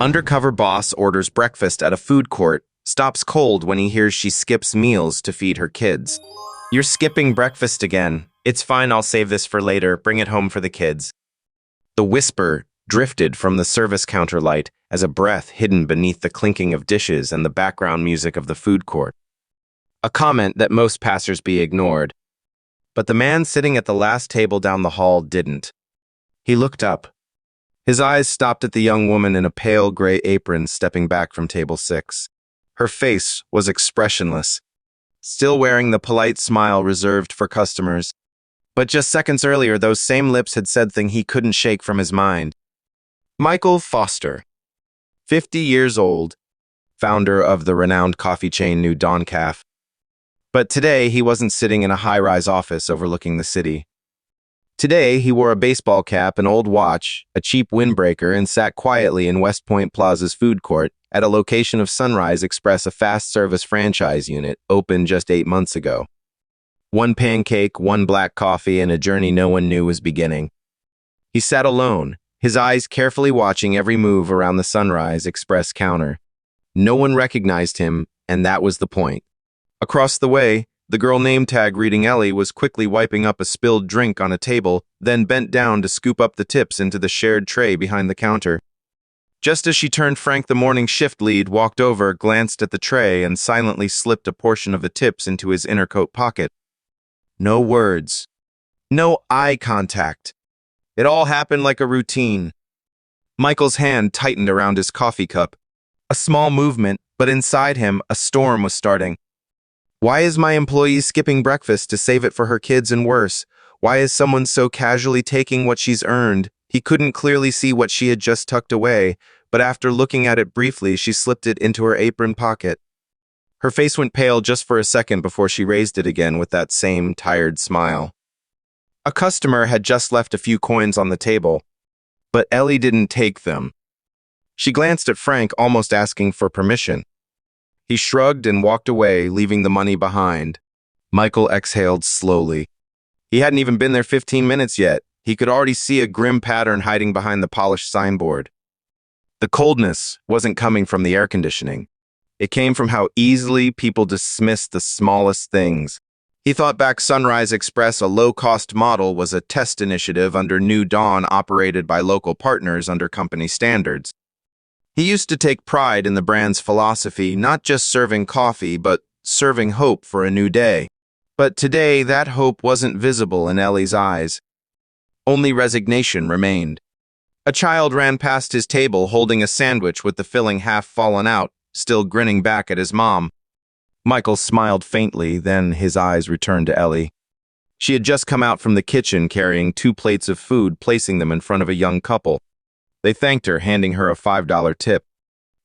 Undercover boss orders breakfast at a food court, stops cold when he hears she skips meals to feed her kids. You're skipping breakfast again. It's fine, I'll save this for later. Bring it home for the kids. The whisper drifted from the service counter light as a breath hidden beneath the clinking of dishes and the background music of the food court. A comment that most passers-by ignored. But the man sitting at the last table down the hall didn't. He looked up. His eyes stopped at the young woman in a pale gray apron stepping back from table 6. Her face was expressionless, still wearing the polite smile reserved for customers. But just seconds earlier, those same lips had said things he couldn't shake from his mind. Michael Foster, 50 years old, founder of the renowned coffee chain New Dawn Cafe. But today, he wasn't sitting in a high-rise office overlooking the city. Today, he wore a baseball cap, an old watch, a cheap windbreaker, and sat quietly in West Point Plaza's food court at a location of Sunrise Express, a fast-service franchise unit opened just 8 months ago. One pancake, one black coffee, and a journey no one knew was beginning. He sat alone, his eyes carefully watching every move around the Sunrise Express counter. No one recognized him, and that was the point. Across the way, the girl name tag reading Ellie was quickly wiping up a spilled drink on a table, then bent down to scoop up the tips into the shared tray behind the counter. Just as she turned, Frank, the morning shift lead, walked over, glanced at the tray, and silently slipped a portion of the tips into his inner coat pocket. No words. No eye contact. It all happened like a routine. Michael's hand tightened around his coffee cup. A small movement, but inside him, a storm was starting. Why is my employee skipping breakfast to save it for her kids, and worse? Why is someone so casually taking what she's earned? He couldn't clearly see what she had just tucked away, but after looking at it briefly, she slipped it into her apron pocket. Her face went pale just for a second before she raised it again with that same tired smile. A customer had just left a few coins on the table, but Ellie didn't take them. She glanced at Frank, almost asking for permission. He shrugged and walked away, leaving the money behind. Michael exhaled slowly. He hadn't even been there 15 minutes yet. He could already see a grim pattern hiding behind the polished signboard. The coldness wasn't coming from the air conditioning. It came from how easily people dismissed the smallest things. He thought back Sunrise Express, a low-cost model, was a test initiative under New Dawn operated by local partners under company standards. He used to take pride in the brand's philosophy, not just serving coffee, but serving hope for a new day. But today, that hope wasn't visible in Ellie's eyes. Only resignation remained. A child ran past his table holding a sandwich with the filling half fallen out, still grinning back at his mom. Michael smiled faintly, then his eyes returned to Ellie. She had just come out from the kitchen carrying 2 plates of food, placing them in front of a young couple. They thanked her, handing her a $5 tip.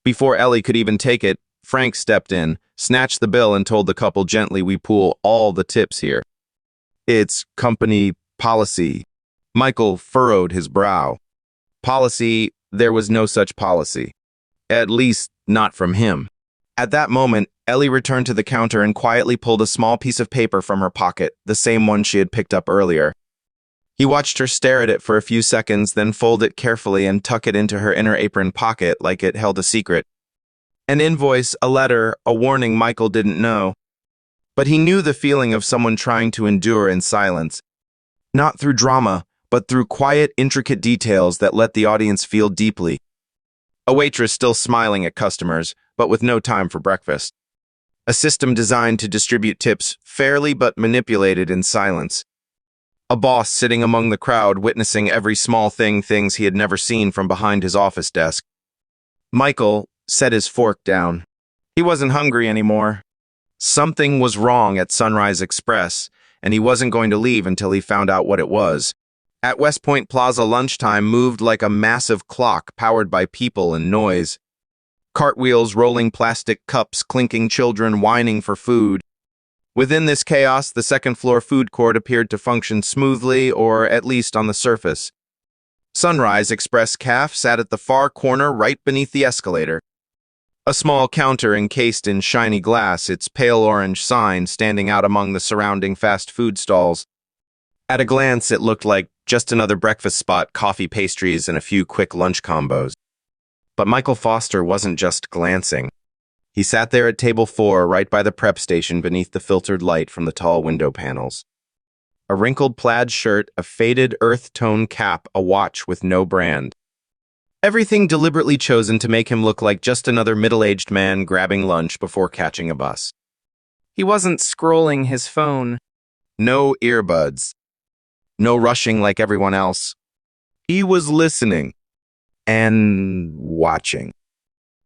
Before Ellie could even take it, Frank stepped in, snatched the bill, and told the couple gently, "We pool all the tips here. It's company policy." Michael furrowed his brow. Policy? There was no such policy. At least, not from him. At that moment, Ellie returned to the counter and quietly pulled a small piece of paper from her pocket, the same one she had picked up earlier. He watched her stare at it for a few seconds, then fold it carefully and tuck it into her inner apron pocket like it held a secret. An invoice, a letter, a warning Michael didn't know. But he knew the feeling of someone trying to endure in silence. Not through drama, but through quiet, intricate details that let the audience feel deeply. A waitress still smiling at customers, but with no time for breakfast. A system designed to distribute tips fairly but manipulated in silence. A boss sitting among the crowd, witnessing every small things he had never seen from behind his office desk. Michael set his fork down. He wasn't hungry anymore. Something was wrong at Sunrise Express, and he wasn't going to leave until he found out what it was. At West Point Plaza, lunchtime moved like a massive clock powered by people and noise. Cartwheels, rolling plastic cups, clinking children whining for food. Within this chaos, the second-floor food court appeared to function smoothly, or at least on the surface. Sunrise Express Cafe sat at the far corner right beneath the escalator. A small counter encased in shiny glass, its pale orange sign standing out among the surrounding fast food stalls. At a glance, it looked like just another breakfast spot, coffee, pastries, and a few quick lunch combos. But Michael Foster wasn't just glancing. He sat there at table 4, right by the prep station beneath the filtered light from the tall window panels. A wrinkled plaid shirt, a faded earth tone cap, a watch with no brand. Everything deliberately chosen to make him look like just another middle-aged man grabbing lunch before catching a bus. He wasn't scrolling his phone. No earbuds. No rushing like everyone else. He was listening and watching.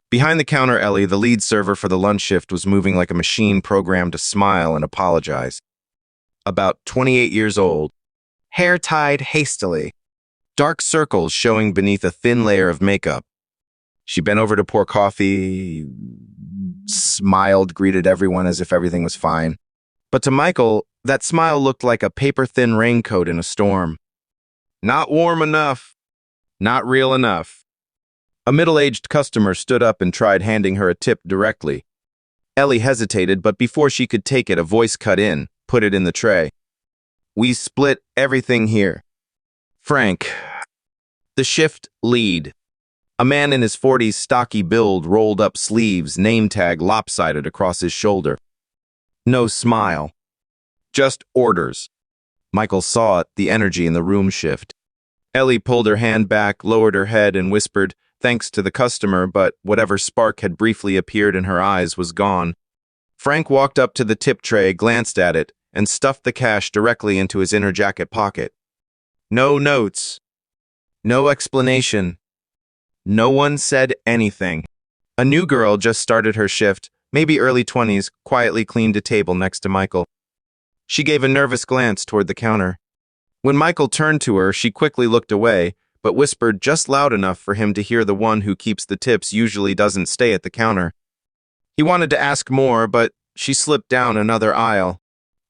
Behind the counter, Ellie, the lead server for the lunch shift, was moving like a machine programmed to smile and apologize. About 28 years old, hair tied hastily, dark circles showing beneath a thin layer of makeup. She bent over to pour coffee, smiled, greeted everyone as if everything was fine. But to Michael, that smile looked like a paper-thin raincoat in a storm. Not warm enough. Not real enough. A middle-aged customer stood up and tried handing her a tip directly. Ellie hesitated, but before she could take it, a voice cut in, put it in the tray. "We split everything here." Frank, the shift lead. A man in his 40s, stocky build, rolled up sleeves, name tag lopsided across his shoulder. No smile. Just orders. Michael saw it, the energy in the room shift. Ellie pulled her hand back, lowered her head, and whispered, thanks to the customer, but whatever spark had briefly appeared in her eyes was gone. Frank walked up to the tip tray, glanced at it, and stuffed the cash directly into his inner jacket pocket. No notes. No explanation. No one said anything. A new girl just started her shift, maybe early 20s, quietly cleaned a table next to Michael. She gave a nervous glance toward the counter. When Michael turned to her, she quickly looked away, but whispered just loud enough for him to hear. The one who keeps the tips usually doesn't stay at the counter. He wanted to ask more, but she slipped down another aisle.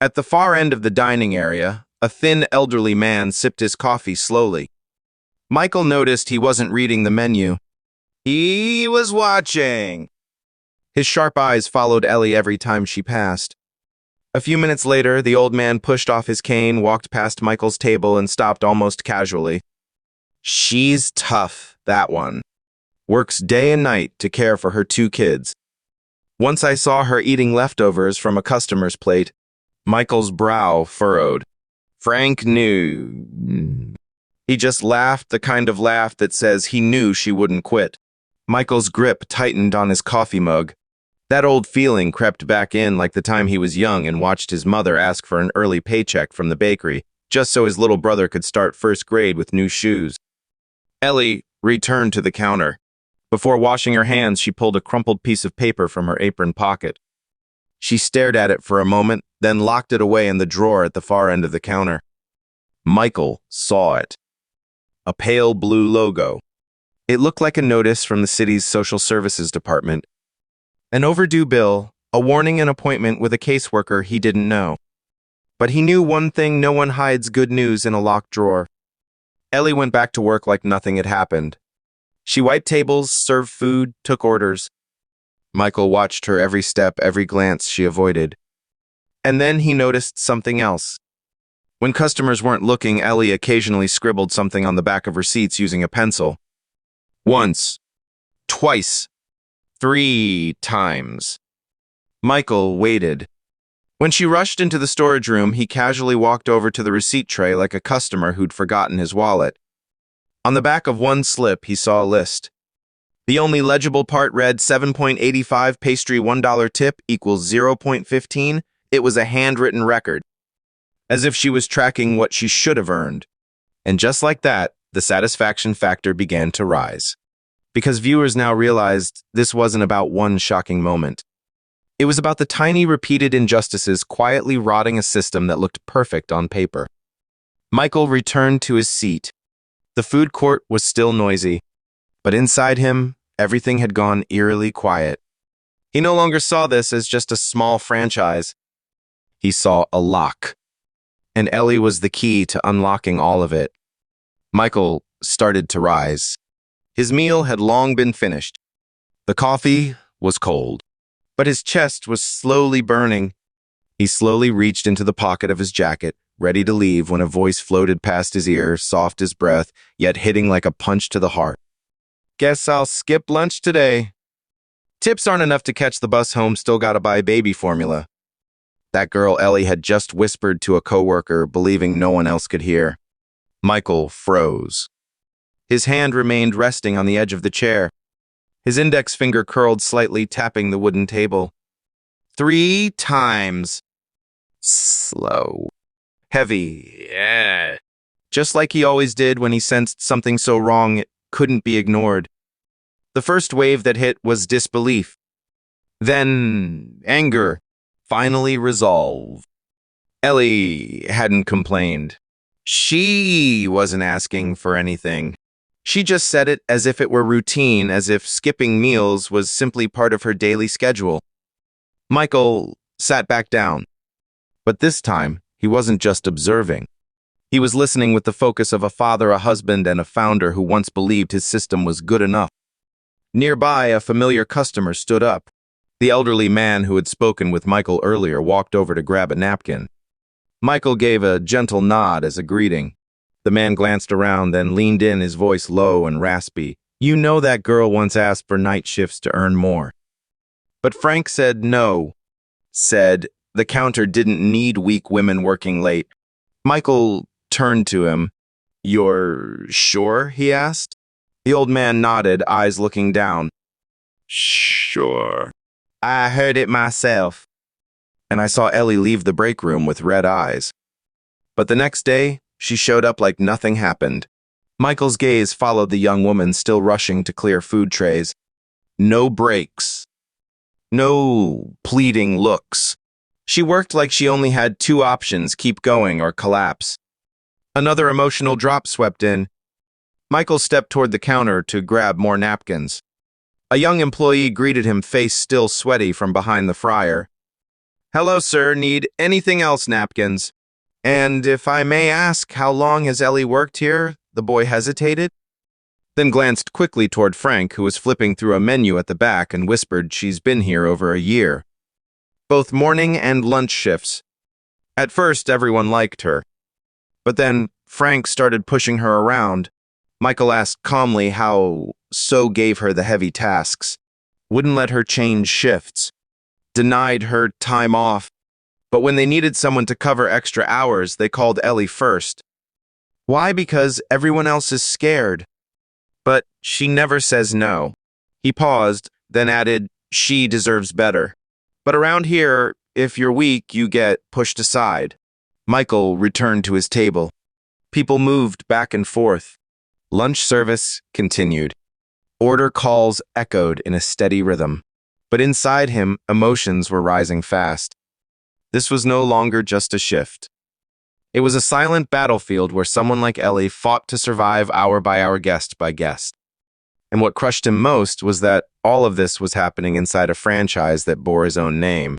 At the far end of the dining area, a thin, elderly man sipped his coffee slowly. Michael noticed he wasn't reading the menu. He was watching. His sharp eyes followed Ellie every time she passed. A few minutes later, the old man pushed off his cane, walked past Michael's table, and stopped almost casually. She's tough, that one. Works day and night to care for her 2 kids. Once I saw her eating leftovers from a customer's plate. Michael's brow furrowed. Frank knew. He just laughed, the kind of laugh that says he knew she wouldn't quit. Michael's grip tightened on his coffee mug. That old feeling crept back in like the time he was young and watched his mother ask for an early paycheck from the bakery, just so his little brother could start first grade with new shoes. Ellie returned to the counter. Before washing her hands, she pulled a crumpled piece of paper from her apron pocket. She stared at it for a moment, then locked it away in the drawer at the far end of the counter. Michael saw it. A pale blue logo. It looked like a notice from the city's social services department. An overdue bill, a warning, an appointment with a caseworker he didn't know. But he knew one thing: no one hides good news in a locked drawer. Ellie went back to work like nothing had happened. She wiped tables, served food, took orders. Michael watched her every step, every glance she avoided. And then he noticed something else. When customers weren't looking, Ellie occasionally scribbled something on the back of receipts using a pencil. Once. Twice. 3 times. Michael waited. When she rushed into the storage room, he casually walked over to the receipt tray like a customer who'd forgotten his wallet. On the back of one slip, he saw a list. The only legible part read 7.85 pastry $1 tip equals 0.15. It was a handwritten record, as if she was tracking what she should have earned. And just like that, the satisfaction factor began to rise. Because viewers now realized this wasn't about one shocking moment. It was about the tiny, repeated injustices quietly rotting a system that looked perfect on paper. Michael returned to his seat. The food court was still noisy, but inside him, everything had gone eerily quiet. He no longer saw this as just a small franchise. He saw a lock, and Ellie was the key to unlocking all of it. Michael started to rise. His meal had long been finished. The coffee was cold, but his chest was slowly burning. He slowly reached into the pocket of his jacket, ready to leave, when a voice floated past his ear, soft as breath, yet hitting like a punch to the heart. Guess I'll skip lunch today. Tips aren't enough to catch the bus home, still gotta buy baby formula. That girl Ellie had just whispered to a coworker, believing no one else could hear. Michael froze. His hand remained resting on the edge of the chair. His index finger curled slightly, tapping the wooden table. 3 times. Slow. Heavy. Yeah. Just like he always did when he sensed something so wrong it couldn't be ignored. The first wave that hit was disbelief. Then anger. Finally resolve. Ellie hadn't complained. She wasn't asking for anything. She just said it as if it were routine, as if skipping meals was simply part of her daily schedule. Michael sat back down. But this time, he wasn't just observing. He was listening with the focus of a father, a husband, and a founder who once believed his system was good enough. Nearby, a familiar customer stood up. The elderly man who had spoken with Michael earlier walked over to grab a napkin. Michael gave a gentle nod as a greeting. The man glanced around, then leaned in, his voice low and raspy. You know that girl once asked for night shifts to earn more. But Frank said no. Said the counter didn't need weak women working late. Michael turned to him. You're sure? He asked. The old man nodded, eyes looking down. Sure. I heard it myself. And I saw Ellie leave the break room with red eyes. But the next day, she showed up like nothing happened. Michael's gaze followed the young woman still rushing to clear food trays. No breaks. No pleading looks. She worked like she only had 2 options, keep going or collapse. Another emotional drop swept in. Michael stepped toward the counter to grab more napkins. A young employee greeted him, face still sweaty from behind the fryer. Hello, sir. Need anything else napkins? And if I may ask, how long has Ellie worked here? The boy hesitated, then glanced quickly toward Frank, who was flipping through a menu at the back, and whispered, she's been here over a year. Both morning and lunch shifts. At first, everyone liked her. But then Frank started pushing her around. Michael asked calmly how so gave her the heavy tasks, wouldn't let her change shifts, denied her time off. But when they needed someone to cover extra hours, they called Ellie first. Why? Because everyone else is scared. But she never says no. He paused, then added, she deserves better. But around here, if you're weak, you get pushed aside. Michael returned to his table. People moved back and forth. Lunch service continued. Order calls echoed in a steady rhythm. But inside him, emotions were rising fast. This was no longer just a shift. It was a silent battlefield where someone like Ellie fought to survive hour by hour, guest by guest. And what crushed him most was that all of this was happening inside a franchise that bore his own name.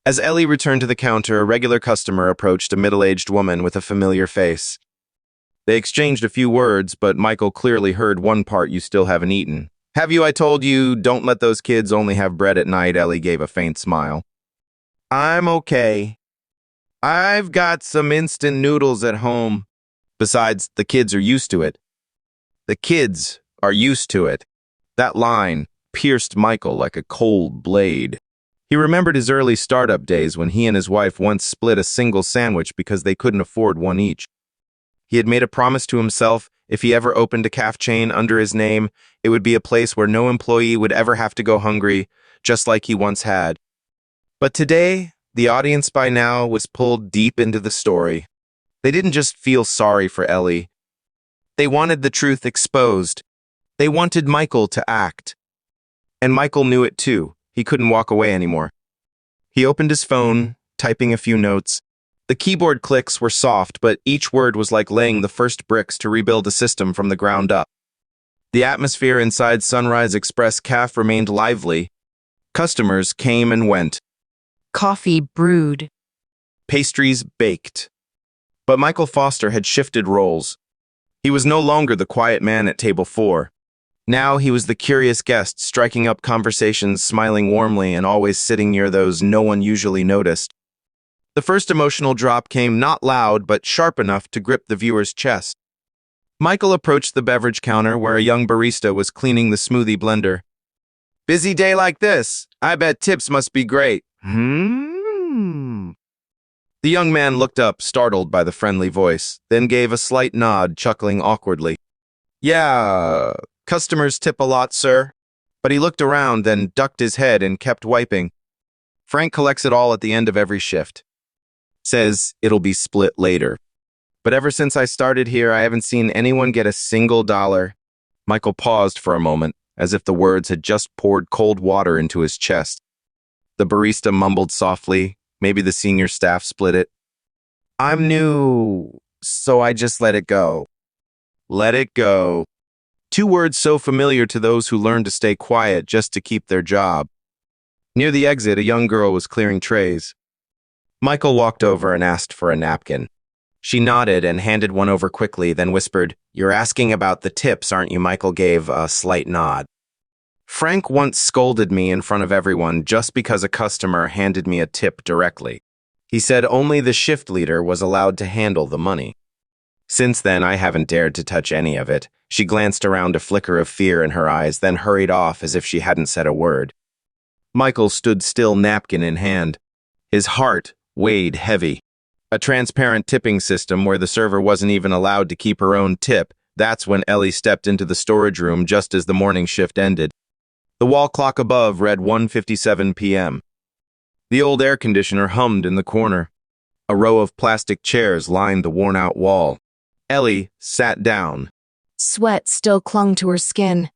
As Ellie returned to the counter, a regular customer approached a middle-aged woman with a familiar face. They exchanged a few words, but Michael clearly heard one part you still haven't eaten. Have you? I told you, don't let those kids only have bread at night. Ellie gave a faint smile. I'm okay. I've got some instant noodles at home. Besides, the kids are used to it. The kids are used to it. That line pierced Michael like a cold blade. He remembered his early startup days when he and his wife once split a single sandwich because they couldn't afford one each. He had made a promise to himself, if he ever opened a calf chain under his name, it would be a place where no employee would ever have to go hungry, just like he once had. But today, the audience by now was pulled deep into the story. They didn't just feel sorry for Ellie. They wanted the truth exposed. They wanted Michael to act. And Michael knew it too. He couldn't walk away anymore. He opened his phone, typing a few notes. The keyboard clicks were soft, but each word was like laying the first bricks to rebuild a system from the ground up. The atmosphere inside Sunrise Express Caf remained lively. Customers came and went. Coffee brewed. Pastries baked. But Michael Foster had shifted roles. He was no longer the quiet man at table 4. Now he was the curious guest, striking up conversations, smiling warmly, and always sitting near those no one usually noticed. The first emotional drop came not loud, but sharp enough to grip the viewer's chest. Michael approached the beverage counter where a young barista was cleaning the smoothie blender. Busy day like this. I bet tips must be great. The young man looked up, startled by the friendly voice, then gave a slight nod, chuckling awkwardly. Yeah, customers tip a lot, sir. But he looked around, then ducked his head and kept wiping. Frank collects it all at the end of every shift. Says it'll be split later. But ever since I started here, I haven't seen anyone get a single dollar. Michael paused for a moment, as if the words had just poured cold water into his chest. The barista mumbled softly. Maybe the senior staff split it. I'm new, so I just let it go. Let it go. Two words so familiar to those who learn to stay quiet just to keep their job. Near the exit, a young girl was clearing trays. Michael walked over and asked for a napkin. She nodded and handed one over quickly, then whispered, You're asking about the tips, aren't you? Michael gave a slight nod. Frank once scolded me in front of everyone just because a customer handed me a tip directly. He said only the shift leader was allowed to handle the money. Since then, I haven't dared to touch any of it. She glanced around, a flicker of fear in her eyes, then hurried off as if she hadn't said a word. Michael stood still, napkin in hand. His heart weighed heavy. A transparent tipping system where the server wasn't even allowed to keep her own tip. That's when Ellie stepped into the storage room just as the morning shift ended. The wall clock above read 1:57 p.m. The old air conditioner hummed in the corner. A row of plastic chairs lined the worn-out wall. Ellie sat down. Sweat still clung to her skin.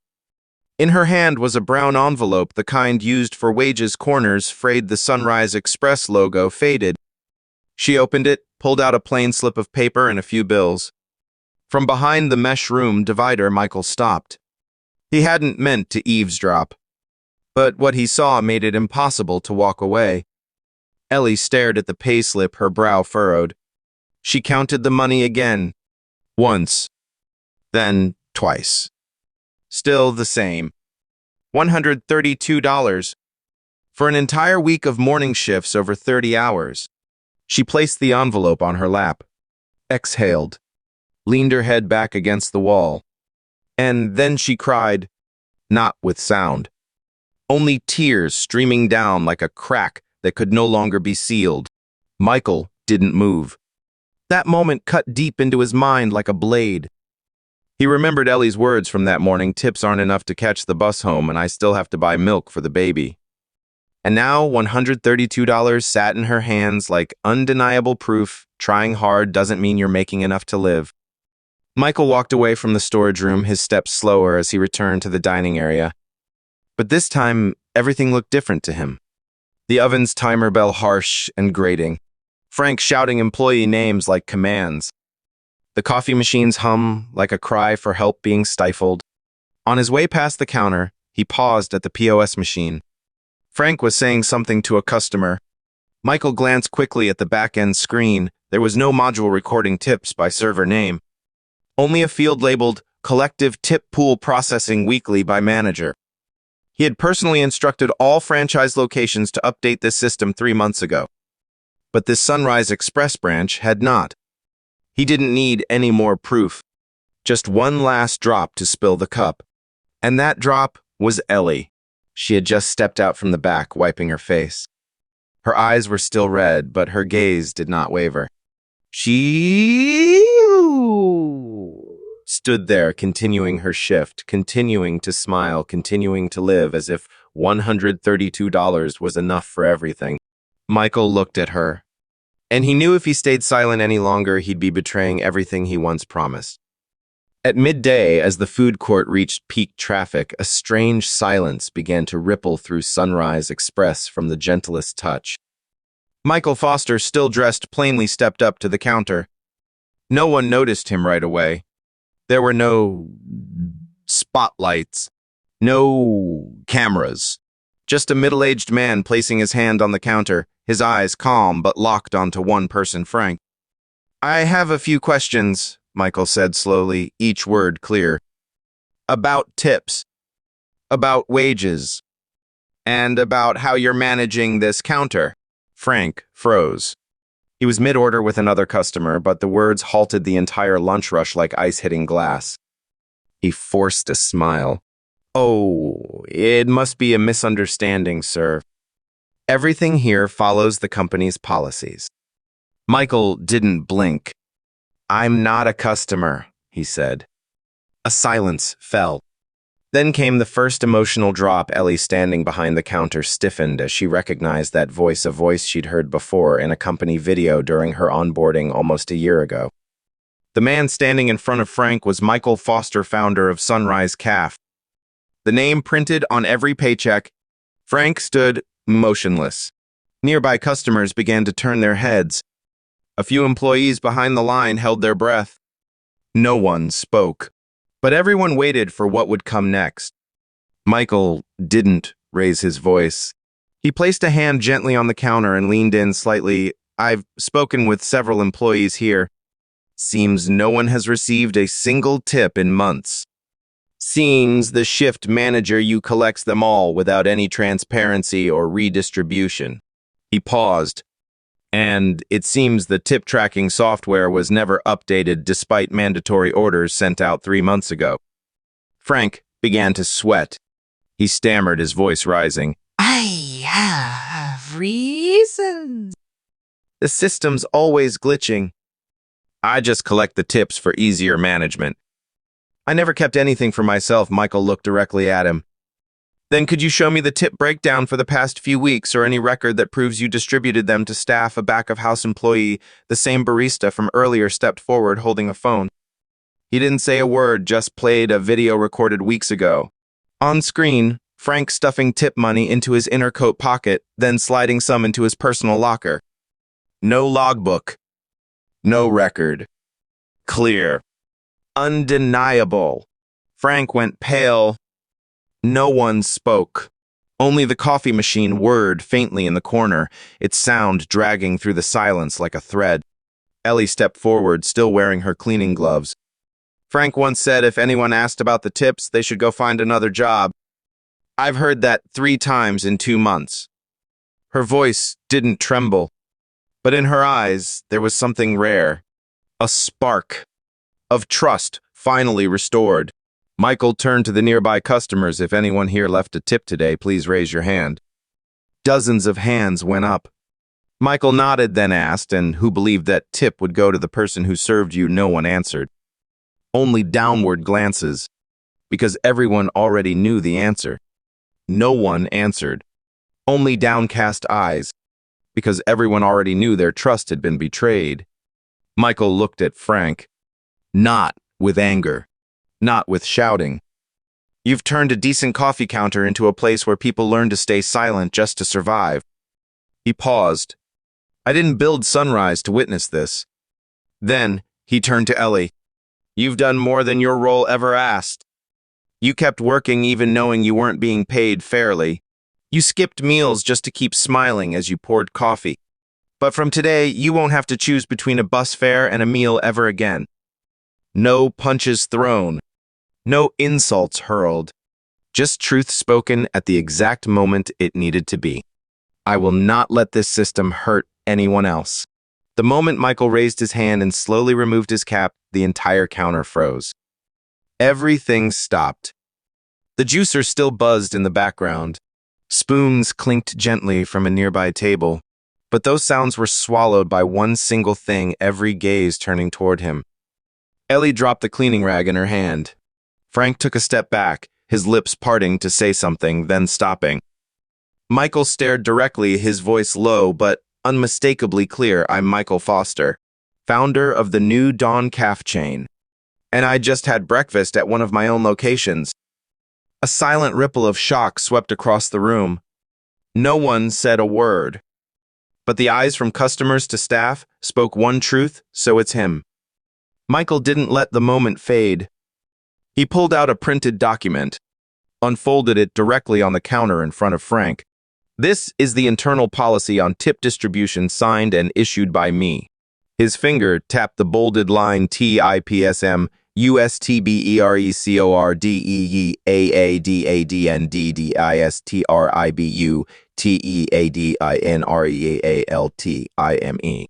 In her hand was a brown envelope, the kind used for wages. Corners frayed, the Sunrise Express logo faded. She opened it, pulled out a plain slip of paper and a few bills. From behind the mesh room divider, Michael stopped. He hadn't meant to eavesdrop, but what he saw made it impossible to walk away. Ellie stared at the payslip, her brow furrowed. She counted the money again. Once. Then twice. Still the same. $132. For an entire week of morning shifts over 30 hours. She placed the envelope on her lap, exhaled, leaned her head back against the wall. And then she cried, not with sound. Only tears streaming down like a crack that could no longer be sealed. Michael didn't move. That moment cut deep into his mind like a blade. He remembered Ellie's words from that morning, tips aren't enough to catch the bus home and I still have to buy milk for the baby. And now $132 sat in her hands like undeniable proof. Trying hard doesn't mean you're making enough to live. Michael walked away from the storage room, his steps slower as he returned to the dining area. But this time, everything looked different to him. The oven's timer bell harsh and grating. Frank shouting employee names like commands. The coffee machine's hum like a cry for help being stifled. On his way past the counter, he paused at the POS machine. Frank was saying something to a customer. Michael glanced quickly at the back-end screen. There was no module recording tips by server name. Only a field labeled Collective Tip Pool Processing Weekly by Manager. He had personally instructed all franchise locations to update this system 3 months ago. But this Sunrise Express branch had not. He didn't need any more proof. Just one last drop to spill the cup. And that drop was Ellie. She had just stepped out from the back, wiping her face. Her eyes were still red, but her gaze did not waver. She stood there, continuing her shift, continuing to smile, continuing to live as if $132 was enough for everything. Michael looked at her, and he knew if he stayed silent any longer, he'd be betraying everything he once promised. At midday, as the food court reached peak traffic, a strange silence began to ripple through Sunrise Express from the gentlest touch. Michael Foster, still dressed plainly, stepped up to the counter. No one noticed him right away. There were no spotlights, no cameras. Just a middle-aged man placing his hand on the counter, his eyes calm but locked onto one person, Frank. I have a few questions, Michael said slowly, each word clear. About tips, about wages, and about how you're managing this counter. Frank froze. He was mid-order with another customer, but the words halted the entire lunch rush like ice hitting glass. He forced a smile. "Oh, it must be a misunderstanding, sir. Everything here follows the company's policies." Michael didn't blink. "I'm not a customer," he said. A silence fell. Then came the first emotional drop. Ellie, standing behind the counter, stiffened as she recognized that voice, a voice she'd heard before in a company video during her onboarding almost a year ago. The man standing in front of Frank was Michael Foster, founder of Sunrise Caf. The name printed on every paycheck. Frank stood motionless. Nearby customers began to turn their heads. A few employees behind the line held their breath. No one spoke, but everyone waited for what would come next. Michael didn't raise his voice. He placed a hand gently on the counter and leaned in slightly. "I've spoken with several employees here. Seems no one has received a single tip in months. Seems the shift manager you collects them all without any transparency or redistribution." He paused. "And it seems the tip tracking software was never updated despite mandatory orders sent out 3 months ago." Frank began to sweat. He stammered, his voice rising. I have reasons. "The system's always glitching. I just collect the tips for easier management. I never kept anything for myself." Michael looked directly at him. "Then could you show me the tip breakdown for the past few weeks or any record that proves you distributed them to staff?" A back-of-house employee, the same barista from earlier, stepped forward holding a phone. He didn't say a word, just played a video recorded weeks ago. On screen, Frank stuffing tip money into his inner coat pocket, then sliding some into his personal locker. No logbook. No record. Clear. Undeniable. Frank went pale. No one spoke. Only the coffee machine whirred faintly in the corner, its sound dragging through the silence like a thread. Ellie stepped forward, still wearing her cleaning gloves. "Frank once said if anyone asked about the tips, they should go find another job. I've heard that 3 times in 2 months." Her voice didn't tremble, but in her eyes there was something rare. A spark of trust finally restored. Michael turned to the nearby customers. "If anyone here left a tip today, please raise your hand." Dozens of hands went up. Michael nodded, then asked, "And who believed that tip would go to the person who served you?" No one answered. Only downward glances, because everyone already knew the answer. No one answered. Only downcast eyes, because everyone already knew their trust had been betrayed. Michael looked at Frank, not with anger, not with shouting. "You've turned a decent coffee counter into a place where people learn to stay silent just to survive." He paused. "I didn't build Sunrise to witness this." Then he turned to Ellie. "You've done more than your role ever asked. You kept working even knowing you weren't being paid fairly. You skipped meals just to keep smiling as you poured coffee. But from today, you won't have to choose between a bus fare and a meal ever again. No punches thrown. No insults hurled. Just truth spoken at the exact moment it needed to be. I will not let this system hurt anyone else." The moment Michael raised his hand and slowly removed his cap, the entire counter froze. Everything stopped. The juicer still buzzed in the background. Spoons clinked gently from a nearby table. But those sounds were swallowed by one single thing, every gaze turning toward him. Ellie dropped the cleaning rag in her hand. Frank took a step back, his lips parting to say something, then stopping. Michael stared directly, his voice low but unmistakably clear. "I'm Michael Foster, founder of the New Dawn Caf chain, and I just had breakfast at one of my own locations." A silent ripple of shock swept across the room. No one said a word. But the eyes from customers to staff spoke one truth, so it's him. Michael didn't let the moment fade. He pulled out a printed document, unfolded it directly on the counter in front of Frank. "This is the internal policy on tip distribution signed and issued by me." His finger tapped the bolded line TIPSM USTBERECORDEAADADNDDISTRIBU TEADINREALTIME.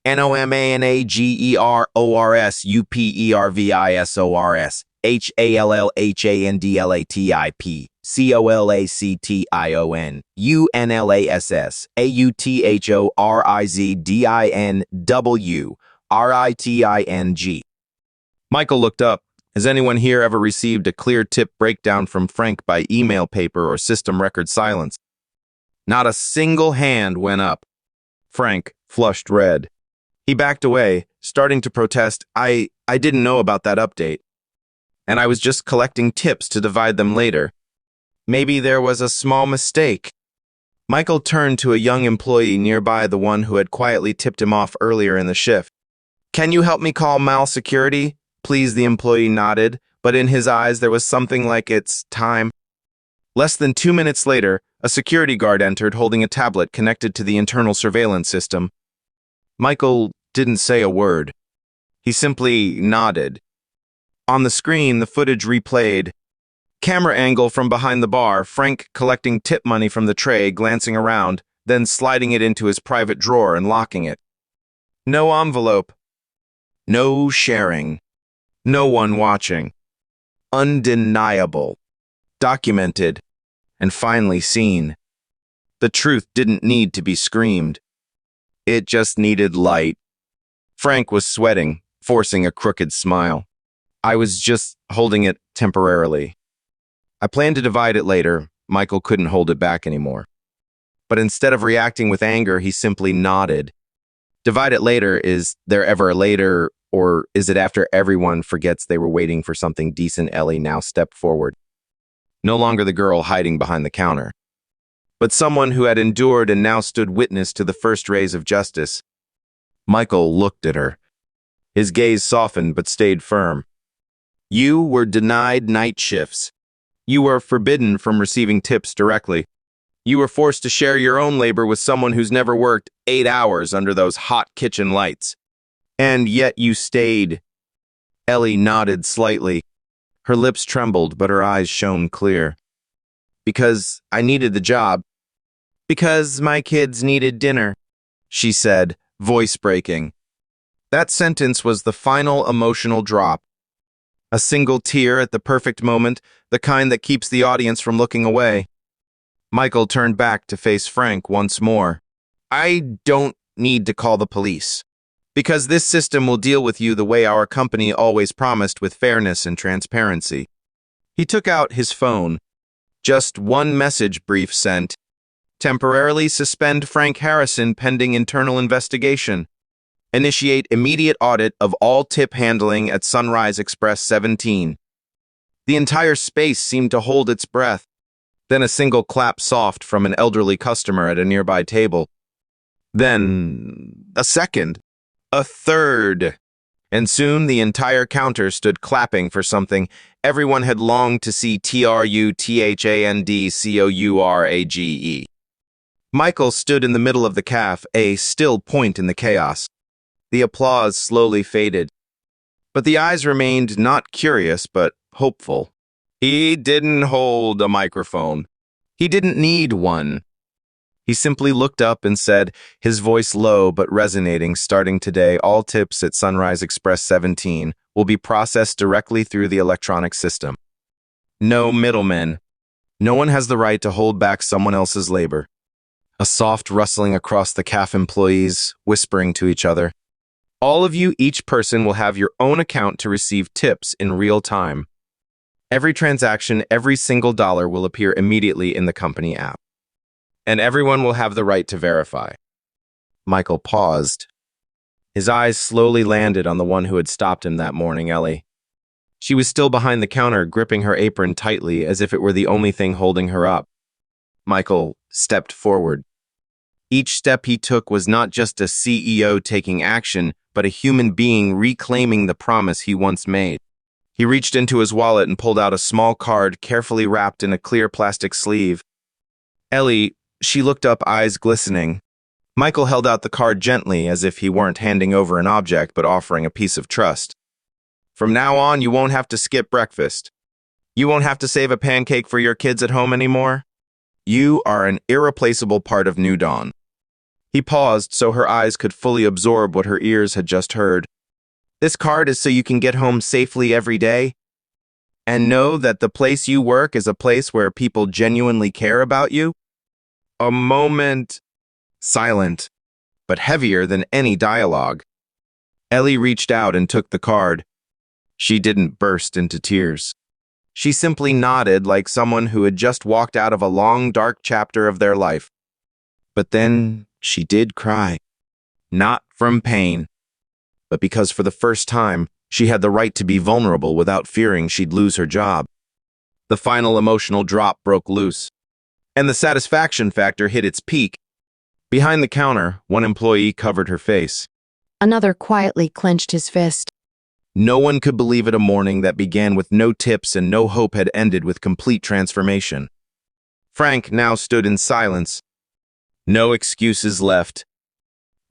NOMANAGERORSUPERVISORS HALLATIONDLATIPCOLACTIONUNLASSAUTHORITING. Michael looked up. Has anyone here ever received a clear tip breakdown from Frank by email paper or system record silence? Not a single hand went up. Frank flushed red. He backed away, starting to protest. I didn't know about that update. And I was just collecting tips to divide them later. Maybe there was a small mistake. Michael turned to a young employee nearby, the one who had quietly tipped him off earlier in the shift. Can you help me call Mal Security? Please, the employee nodded, but in his eyes there was something like it's time. Less than 2 minutes later, a security guard entered holding a tablet connected to the internal surveillance system. Michael didn't say a word. He simply nodded. On the screen, the footage replayed. Camera angle from behind the bar, Frank collecting tip money from the tray, glancing around, then sliding it into his private drawer and locking it. No envelope. No sharing. No one watching. Undeniable. Documented. And finally seen. The truth didn't need to be screamed. It just needed light. Frank was sweating, forcing a crooked smile. I was just holding it temporarily. I planned to divide it later. Michael couldn't hold it back anymore. But instead of reacting with anger, he simply nodded. Divide it later, is there ever a later, or is it after everyone forgets they were waiting for something decent? Ellie now stepped forward. No longer the girl hiding behind the counter, but someone who had endured and now stood witness to the first rays of justice. Michael looked at her. His gaze softened but stayed firm. You were denied night shifts. You were forbidden from receiving tips directly. You were forced to share your own labor with someone who's never worked 8 hours under those hot kitchen lights. And yet you stayed. Ellie nodded slightly. Her lips trembled, but her eyes shone clear. Because I needed the job. Because my kids needed dinner, she said, voice breaking. That sentence was the final emotional drop. A single tear at the perfect moment, the kind that keeps the audience from looking away. Michael turned back to face Frank once more. I don't need to call the police. Because this system will deal with you the way our company always promised, with fairness and transparency. He took out his phone. Just one message brief sent. Temporarily suspend Frank Harrison pending internal investigation. Initiate immediate audit of all tip handling at Sunrise Express 17. The entire space seemed to hold its breath. Then a single clap soft from an elderly customer at a nearby table. Then a second. A third. And soon the entire counter stood clapping for something everyone had longed to see. TRUTHANDCOURAGE. Michael stood in the middle of the caf, a still point in the chaos. The applause slowly faded. But the eyes remained not curious, but hopeful. He didn't hold a microphone. He didn't need one. He simply looked up and said, his voice low but resonating, starting today, all tips at Sunrise Express 17 will be processed directly through the electronic system. No middlemen. No one has the right to hold back someone else's labor. A soft rustling across the CAF, employees whispering to each other. All of you, each person, will have your own account to receive tips in real time. Every transaction, every single dollar will appear immediately in the company app. And everyone will have the right to verify. Michael paused. His eyes slowly landed on the one who had stopped him that morning, Ellie. She was still behind the counter, gripping her apron tightly as if it were the only thing holding her up. Michael stepped forward. Each step he took was not just a CEO taking action, but a human being reclaiming the promise he once made. He reached into his wallet and pulled out a small card carefully wrapped in a clear plastic sleeve. Ellie, she looked up, eyes glistening. Michael held out the card gently, as if he weren't handing over an object but offering a piece of trust. From now on, you won't have to skip breakfast. You won't have to save a pancake for your kids at home anymore. You are an irreplaceable part of New Dawn. He paused so her eyes could fully absorb what her ears had just heard. This card is so you can get home safely every day and know that the place you work is a place where people genuinely care about you. A moment silent, but heavier than any dialogue. Ellie reached out and took the card. She didn't burst into tears. She simply nodded like someone who had just walked out of a long, dark chapter of their life. But then she did cry. Not from pain, but because for the first time, she had the right to be vulnerable without fearing she'd lose her job. The final emotional drop broke loose, and the satisfaction factor hit its peak. Behind the counter, one employee covered her face. Another quietly clenched his fist. No one could believe it a morning that began with no tips and no hope had ended with complete transformation. Frank now stood in silence. No excuses left.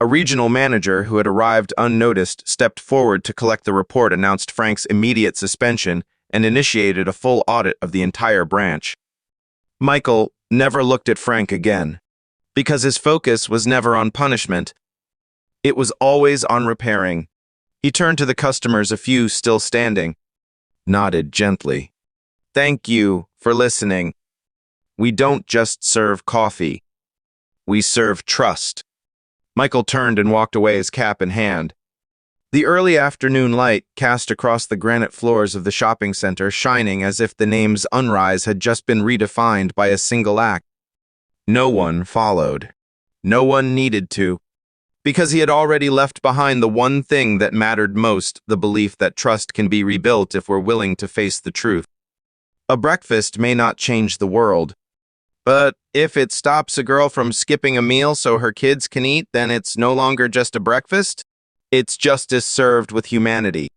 A regional manager who had arrived unnoticed stepped forward to collect the report, announced Frank's immediate suspension, and initiated a full audit of the entire branch. Michael never looked at Frank again, because his focus was never on punishment. It was always on repairing. He turned to the customers, a few still standing, nodded gently. Thank you for listening. We don't just serve coffee. We serve trust. Michael turned and walked away, his cap in hand. The early afternoon light cast across the granite floors of the shopping center, shining as if the name's unrise had just been redefined by a single act. No one followed. No one needed to, because he had already left behind the one thing that mattered most, the belief that trust can be rebuilt if we're willing to face the truth. A breakfast may not change the world, but if it stops a girl from skipping a meal so her kids can eat, then it's no longer just a breakfast. It's justice served with humanity.